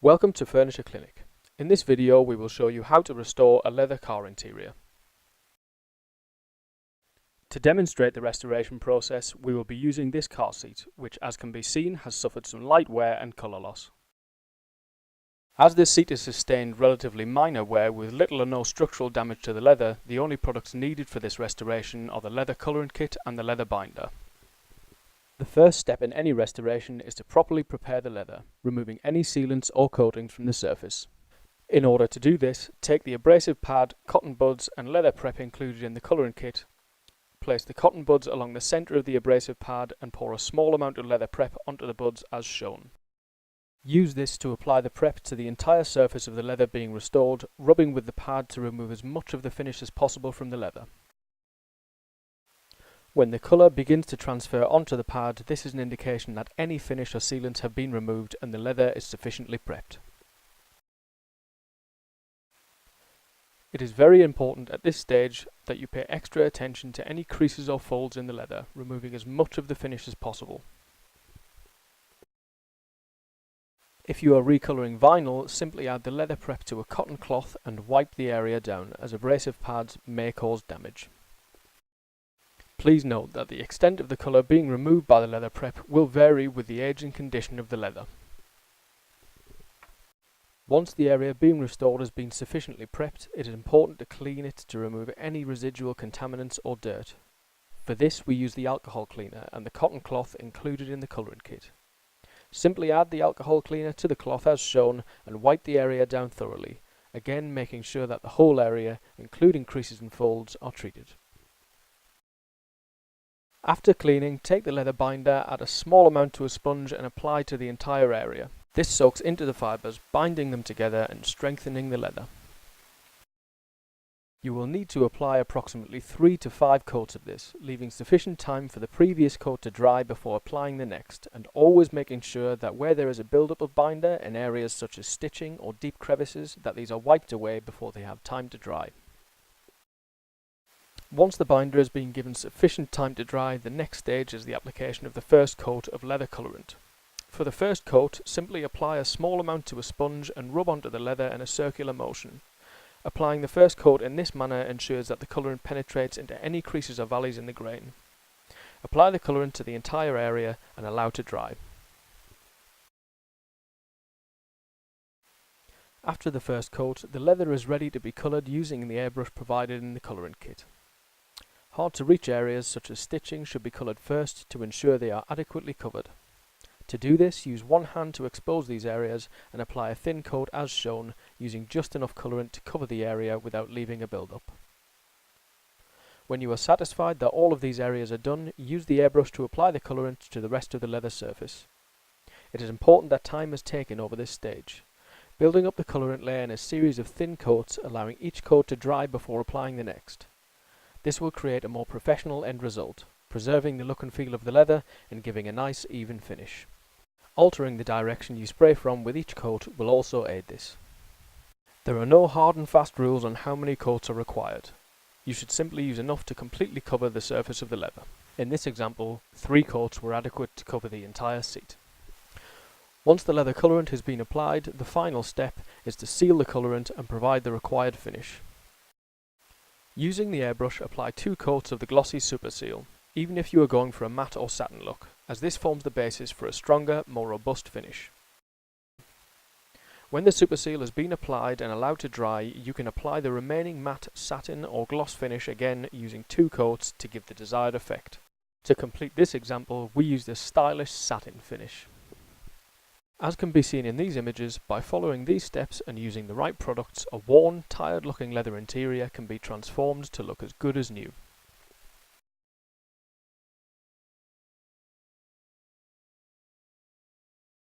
Welcome to Furniture Clinic. In this video we will show you how to restore a leather car interior. To demonstrate the restoration process, we will be using this car seat, which as can be seen has suffered some light wear and colour loss. As this seat has sustained relatively minor wear with little or no structural damage to the leather, the only products needed for this restoration are the leather colouring kit and the leather binder. The first step in any restoration is to properly prepare the leather, removing any sealants or coatings from the surface. In order to do this, take the abrasive pad, cotton buds and leather prep included in the colouring kit, place the cotton buds along the centre of the abrasive pad and pour a small amount of leather prep onto the buds as shown. Use this to apply the prep to the entire surface of the leather being restored, rubbing with the pad to remove as much of the finish as possible from the leather. When the colour begins to transfer onto the pad, this is an indication that any finish or sealants have been removed and the leather is sufficiently prepped. It is very important at this stage that you pay extra attention to any creases or folds in the leather, removing as much of the finish as possible. If you are recolouring vinyl, simply add the leather prep to a cotton cloth and wipe the area down, as abrasive pads may cause damage. Please note that the extent of the colour being removed by the leather prep will vary with the age and condition of the leather. Once the area being restored has been sufficiently prepped, it is important to clean it to remove any residual contaminants or dirt. For this we use the alcohol cleaner and the cotton cloth included in the colouring kit. Simply add the alcohol cleaner to the cloth as shown and wipe the area down thoroughly, again making sure that the whole area, including creases and folds, are treated. After cleaning, take the leather binder, add a small amount to a sponge and apply to the entire area. This soaks into the fibres, binding them together and strengthening the leather. You will need to apply approximately 3 to 5 coats of this, leaving sufficient time for the previous coat to dry before applying the next, and always making sure that where there is a build-up of binder in areas such as stitching or deep crevices, that these are wiped away before they have time to dry. Once the binder has been given sufficient time to dry, the next stage is the application of the first coat of leather colorant. For the first coat, simply apply a small amount to a sponge and rub onto the leather in a circular motion. Applying the first coat in this manner ensures that the colorant penetrates into any creases or valleys in the grain. Apply the colorant to the entire area and allow to dry. After the first coat, the leather is ready to be coloured using the airbrush provided in the colorant kit. Hard to reach areas such as stitching should be coloured first to ensure they are adequately covered. To do this, use one hand to expose these areas and apply a thin coat as shown, using just enough colourant to cover the area without leaving a build-up. When you are satisfied that all of these areas are done, use the airbrush to apply the colourant to the rest of the leather surface. It is important that time is taken over this stage. Building up the colourant layer in a series of thin coats, allowing each coat to dry before applying the next. This will create a more professional end result, preserving the look and feel of the leather and giving a nice even finish. Altering the direction you spray from with each coat will also aid this. There are no hard and fast rules on how many coats are required. You should simply use enough to completely cover the surface of the leather. In this example, 3 coats were adequate to cover the entire seat. Once the leather colourant has been applied, the final step is to seal the colourant and provide the required finish. Using the airbrush, apply 2 coats of the glossy super seal, even if you are going for a matte or satin look, as this forms the basis for a stronger, more robust finish. When the super seal has been applied and allowed to dry, you can apply the remaining matte, satin or gloss finish again using 2 coats to give the desired effect. To complete this example, we use the stylish satin finish. As can be seen in these images, by following these steps and using the right products, a worn, tired looking leather interior can be transformed to look as good as new.